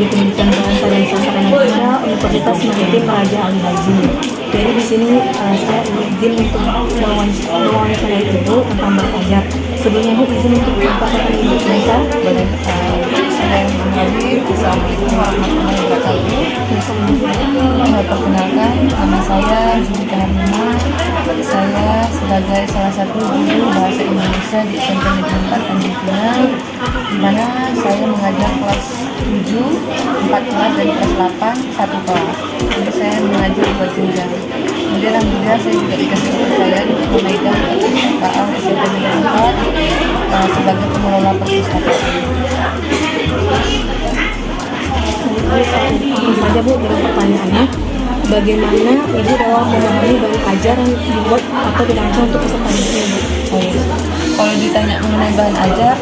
Prodi Pendidikan Bahasa dan Sastra Negara Universitas Maritim Raja Ali Haji. Jadi di sini saya izin untuk mewawancarai Ibu tentang belajar. Sebelumnya Bu izin untuk memperkenalkan Ibu kita. Boleh. Saya Muhammad. Assalamualaikum warahmatullahi wabarakatuh. Perkenalkan, nama saya Zulika Harima. Saya sebagai salah satu guru bahasa Indonesia di SMP Negeri 4 Tanjung Pinang, di mana saya mengajar kelas 7, 4 kelas dan kelas 8, 1 kelas. Jadi saya mengajar 2 jenjang. Kemudian alhamdulillah saya juga dikasih kepercayaan untuk memegang perpustakaan SMP Negeri 4 sebagai pengelola perpustakaan. Langsung saja Bu dengan pertanyaannya, bagaimana Ibu dalam memahami bahan ajar yang dibuat atau dirancang untuk peserta didik Ibu? Kalau ditanya mengenai bahan ajar,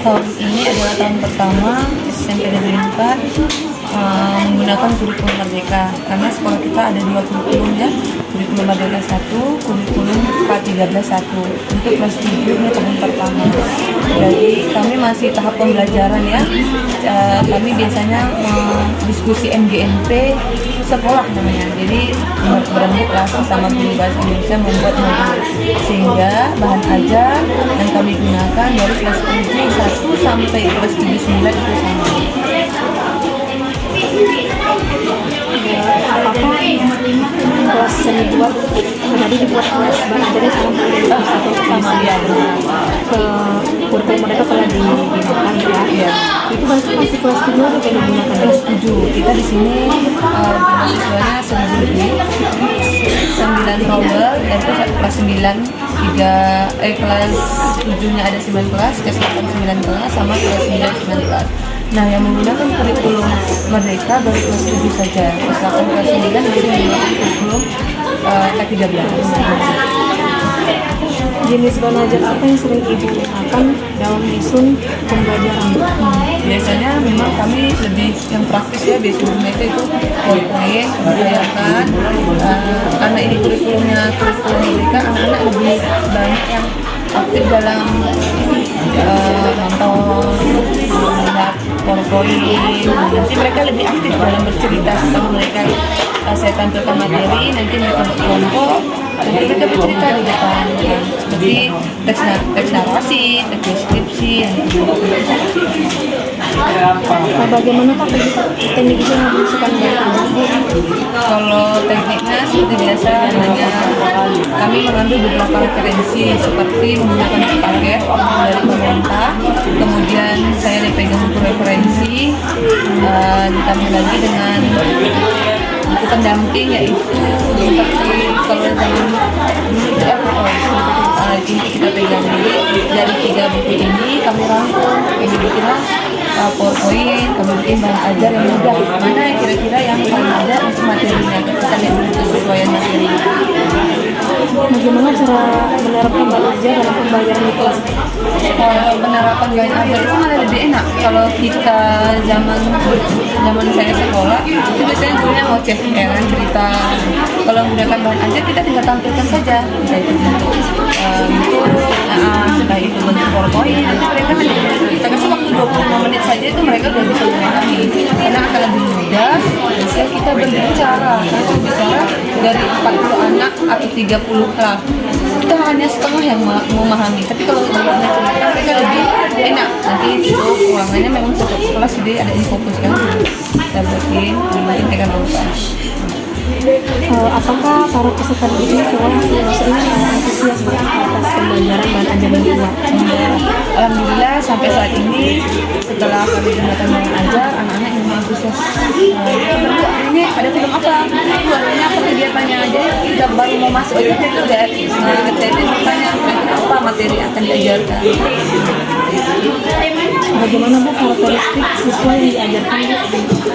tahun ini adalah tahun pertama SMP Negeri 4 menggunakan kurikulum Merdeka, karena sekolah kita ada 2 kurikulum ya, kurikulum Merdeka 1, kurikulum 413 1 untuk kelas 7 ini tahun pertama. Jadi kami masih tahap pembelajaran ya. Kami biasanya diskusi MGMP sekolah namanya. Jadi berembuk lah sama guru bahasa Indonesia membuat modul, sehingga bahan ajar yang kami gunakan dari kelas 7 1 sampai kelas 7 9 itu sama. Apakah kelas yang dibuat tadi dibuat kelas bahan ajarnya satu sama ya ke kurikulum mereka telah digunakan ya? Itu masih kelas 7 atau kayak digunakan kelas 7. Kita di sini mahasiswanya 1000 lebih, 9 rombel, dan kelas 9 kelas 7-nya ada 9 kelas, kelas 8 9 kelas, sama kelas 9 9 kelas. Nah, yang menggunakan kurikulum Merdeka baru kelas 7 saja. Kelas 8 kelas 9 masih menggunakan kurikulum K13. Jenis bahan ajar apa yang sering Ibu gunakan dalam lisun pembelajaran? Biasanya memang kami lebih yang praktis ya, biasanya itu PowerPoint, membayangkan karena ini kurikulumnya kurikulum Merdeka, anak-anak lebih banyak yang aktif dalam nonton, melihat PowerPoint. Nanti mereka lebih aktif dalam bercerita setelah mereka saya tampilkan materi, nanti mereka berkelompok, nanti mereka bercerita di depan ya. Seperti teks narasi, teks deskripsi. Nah, bagaimana Pak tekniknya mengusulkan bahan ajar? Kalau tekniknya seperti biasa, hanya kami mengambil beberapa referensi seperti menggunakan paket dari pemerintah, kemudian saya dipegang buku referensi, ditambah lagi dengan buku pendamping, yaitu seperti kalau zaman dulu itu ini kita pegang dari 3 buku ini kami rangkum, kami bikinlah PowerPoint, kami bikin bahan ajar yang mudah, mana kira-kira yang paling ada untuk materinya, kita lihat dulu kesesuaian materi. Bagaimana cara menerapkan bahan ajar dalam pembelajaran di kelas? Penerapan bahan ajar itu malah lebih enak. Kalau kita zaman saya sekolah itu biasanya gurunya mau cek ya kan, cerita. Kalau menggunakan bahan ajar kita tinggal tampilkan saja, entah itu bentuk entah itu bentuk PowerPoint, nanti mereka kita kasih waktu 25 menit saja itu mereka sudah bisa memahami, karena akan lebih mudah jika kita berbicara. Karena bicara dari 40 anak atau 30 kelas, kita hanya setengah yang memahami, tapi kalau mereka cerita mereka lebih enak. Nanti itu ulangannya memang satu kelas, jadi ada fokus kan, kita bikin tekan lupa. Apakah para peserta didik sekolah sering antusias atas pembelajaran bahan ajar yang dibuat? Alhamdulillah sampai saat ini setelah kami gunakan bahan ajar, anak-anak yang antusias. Ini ada film apa? Keluarnya apa kegiatannya? Jadi kita baru mau masuk itu dia udah bertanya apa materi yang akan diajarkan. Bagaimana Bu karakteristik siswa yang diajarkan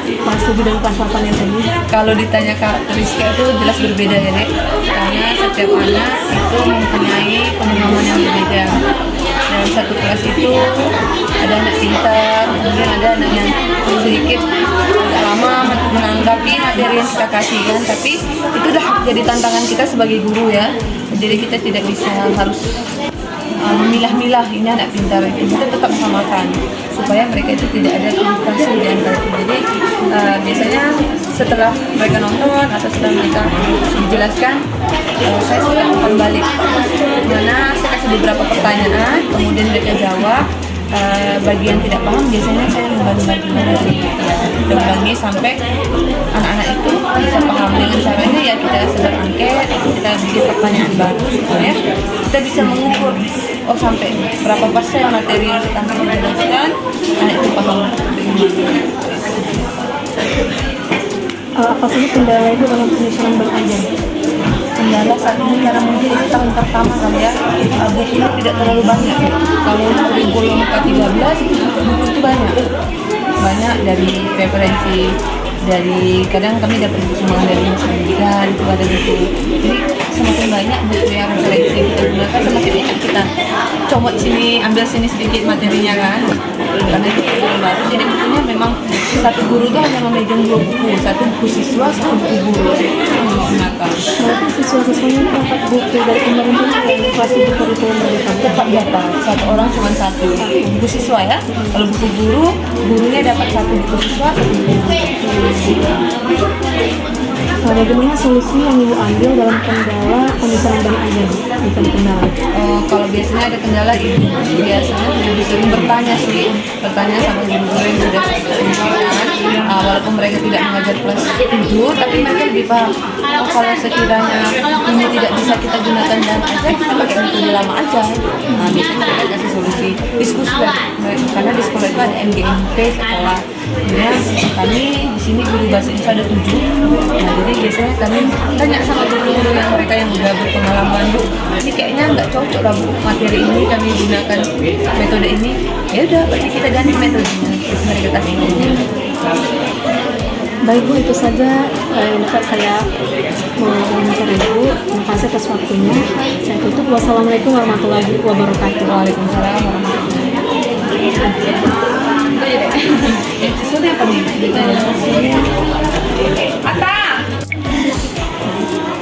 di kelas 7 dan kelas 8 yang tadi? Kalau ditanya karakteristik itu jelas berbeda ya Dek, karena setiap anak itu mempunyai pemahaman yang berbeda. Dalam satu kelas itu ada anak pintar, kemudian ada anak yang sedikit agak lama menanggapi materi yang kita kasihkan, tapi itu udah jadi tantangan kita sebagai guru ya. Jadi kita tidak bisa harus memilah-milah ini anak pintar, kita tetap samakan supaya mereka itu tidak ada komunikasi di antara itu. Jadi biasanya setelah mereka nonton atau setelah mereka dijelaskan, saya suka umpan balik, mana saya kasih beberapa pertanyaan, kemudian mereka jawab. Bagian tidak paham biasanya saya membantu ulangi sampai anak-anak itu bisa paham. Dengan caranya ya kita sedang angket, kita bikin pertanyaan baru supaya kita bisa mengukur sampai berapa persen materi yang kita jelaskan anak itu paham. Apa saja kendala itu dalam penyusunan belajar? Kendala saat ini karena mungkin itu tahun pertama kali ya, bukunya tidak terlalu banyak. Kalau kurikulum K13 buku itu banyak dari referensi, dari kadang kami dapat sumbangan dari dinas pendidikan itu ada buku. Jadi semakin banyak buku yang referensi yang kita gunakan, semakin enak kita comot sini, ambil sini sedikit materinya kan. Karena itu kurikulum baru, jadi bukunya memang satu guru itu hanya memegang 2 buku, satu buku siswa, satu buku guru yang digunakan. Berarti siswa-siswanya dapat buku dari pemerintah yang kelas 7 kurikulum Merdeka? Tetap dapat, satu orang cuma satu buku siswa ya. Kalau buku guru, gurunya dapat satu buku siswa, satu buku guru. Bagaimana solusi yang Ibu ambil dalam kendala penyusunan dan ajar bukan kendala? Kalau biasanya ada kendala, ibu biasanya lebih sering bertanya sama guru-guru yang sudah senior kan. Walaupun mereka tidak mengajar kelas 7, tapi mereka lebih paham. Kalau sekiranya ini tidak bisa kita gunakan dan ajar, kita pakai metode lama aja. Biasanya mereka kasih solusi diskusi lah. Karena di sekolah itu ada MGMP sekolah. Jadi kami di sini guru bahasa Indonesia ada 7. Jadi biasanya kami tanya sama guru-guru yang mereka yang udah berpengalaman, Bu, ini kayaknya nggak cocok lah Bu, materi ini kami gunakan metode ini. Ya udah, berarti kita ganti metodenya. Terus mereka kasih metodenya. Baik Bu, itu saja yang dapat saya mewawancara Ibu. Terima kasih atas waktunya. Saya tutup. Wassalamualaikum warahmatullahi wabarakatuh. Waalaikumsalam warahmatullahi wabarakatuh. Sesuatu yang paling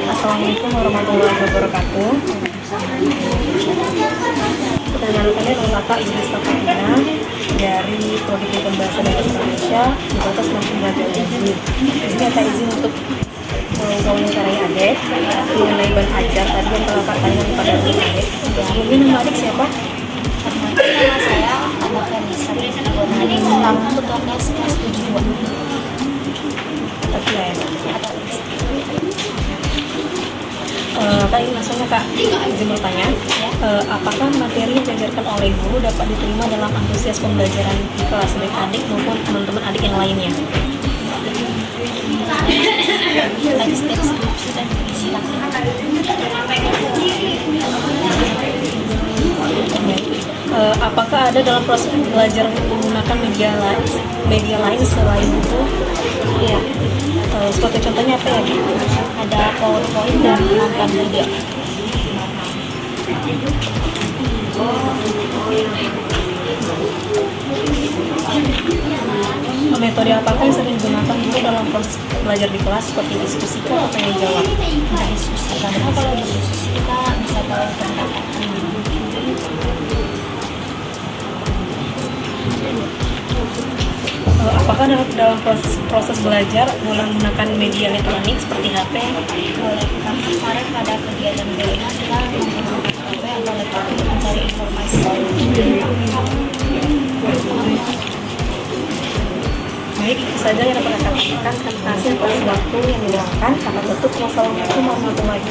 Assalamualaikum warahmatullahi wabarakatuh. Perkenalkan dengan Bapak Ibu Mustafa dari Prodi Pendidikan Bahasa dan Sastra Indonesia di Fakultas Multimedia Teknik. Di sini ada izin untuk mewawancarai adik mengenai ban ajar tadi yang telah katanya kepada adik. Sebelumnya nama adik siapa? Nama saya Anak Vanessa Bonani, sekarang ketua kelas 72. Tapi ya, Kak, ini langsungnya Kak izin bertanya, apakah materi yang diajarkan oleh guru dapat diterima dalam antusias pembelajaran di kelas baik adik maupun teman-teman adik yang lainnya? Lagi setiap skripsi dan silakan. Apakah ada dalam proses belajar menggunakan media lain selain buku? Iya, Seperti contohnya apa ya? ada PowerPoint dan nonton video. Metode apakah yang sering digunakan guru dalam proses belajar di kelas seperti diskusi atau tanya jawab? Kita diskusi, karena kalau diskusi kita bisa tahu pendapat. Apakah dalam proses belajar mulai menggunakan media elektronik seperti HP? Kemarin pada kegiatan webinar kita menggunakan HP atau laptop untuk mencari informasi. Baik, itu saja yang dapat kami sampaikan. Terima kasih atas waktu yang diluangkan. Kami tutup. Wassalamualaikum warahmatullahi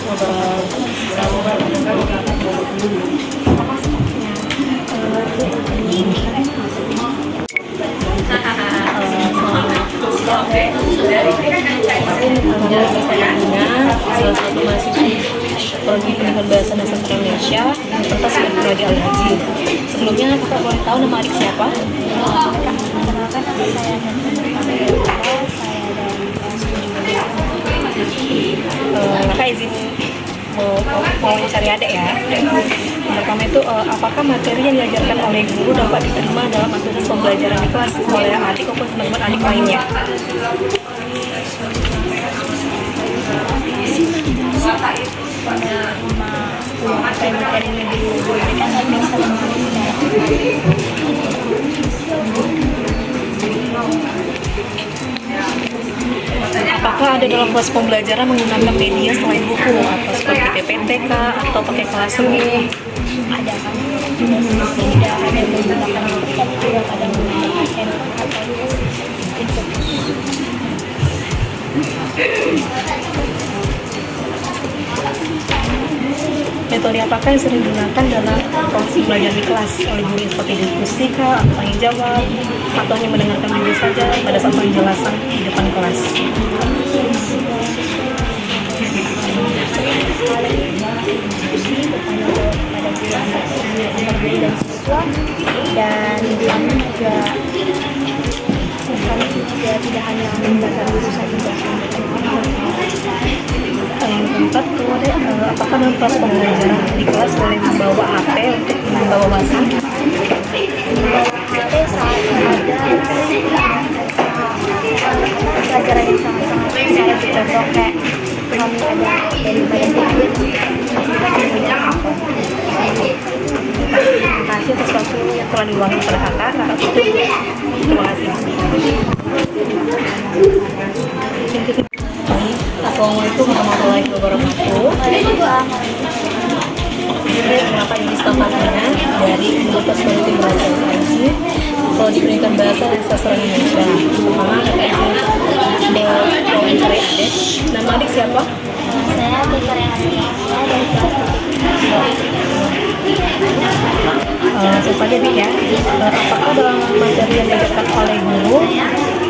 salah satu mahasiswi Prodi Pendidikan Bahasa dan Sastra Indonesia Universitas Prodi Al-Haji. Sebelumnya kakak boleh tahu nama adik siapa? Perkenalkan, saya dari Kakak izin mau mencari adik ya. Yang pertama itu apakah materi yang diajarkan oleh guru dapat diterima dalam aktivitas pembelajaran di kelas oleh adik maupun teman-teman adik lainnya? rumah apa yang materinya diberikan dan bisa memahami secara Apakah ada dalam proses pembelajaran menggunakan media selain buku atau seperti PPT kah atau pakai Classroom? ada kan tidak ada menggunakan buku tapi juga kadang menggunakan handphone atau input. Metode apakah yang sering digunakan dalam proses belajar di kelas oleh guru seperti diskusi kah, atau tanya jawab, atau hanya mendengarkan guru saja pada saat penjelasan di depan kelas? Dan siswa dan kami juga tidak hanya mendengarkan guru saja. Yang keempat, apakah dalam proses pembelajaran di kelas boleh membawa HP untuk membawa wawasan? HP saat ada pelajaran yang sangat-sangat saya contoh kayak kami ada dari badan publik kita punya apa. Terima kasih atas waktu yang telah diluangkan pada kakak tutup. Terima kasih. Assalamualaikum warahmatullahi wabarakatuh. Kenapa ini Fatina dari Fakultas Politik Bahasa Indonesia, kalau diberikan bahasa dan sastra Indonesia. Pertama kakak izin wawancara adik. Nama adik siapa? Saya Bekar yang saya dari kelas Siapa aja Dik ya? Apakah dalam materi yang diajarkan oleh guru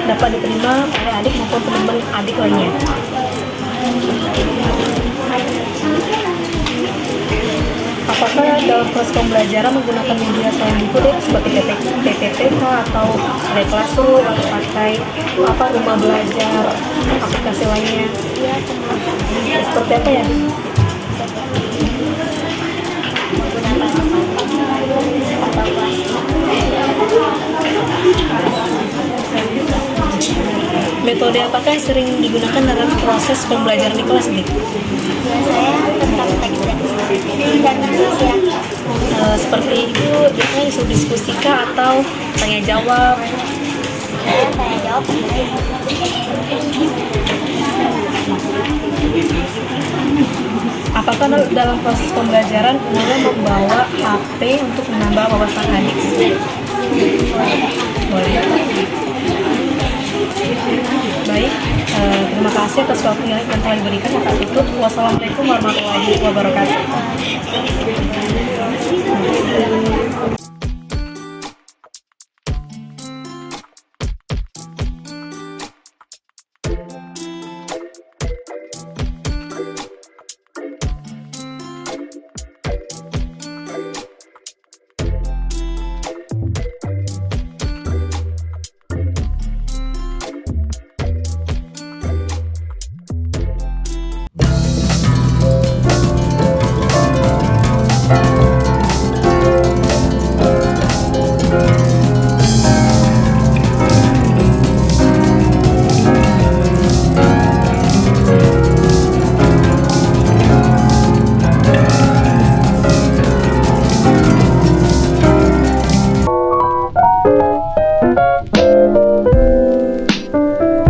dapat diterima oleh adik maupun teman adik lainnya? Apakah dalam proses pembelajaran menggunakan media selain buku deh, seperti PPT atau pakai Classroom atau pakai rumah belajar, aplikasi lainnya? Seperti apa ya? Metode apakah yang sering digunakan dalam proses pembelajaran di kelas nih? saya tentang teks dan diskusi. Seperti itu biasanya isu diskusi kah atau tanya jawab? Saya tanya jawab. Apakah dalam proses pembelajaran boleh membawa HP untuk menambah wawasan adik? Boleh. Baik, terima kasih atas waktu yang telah diberikan. Kakak tutup. Wassalamualaikum warahmatullahi wabarakatuh.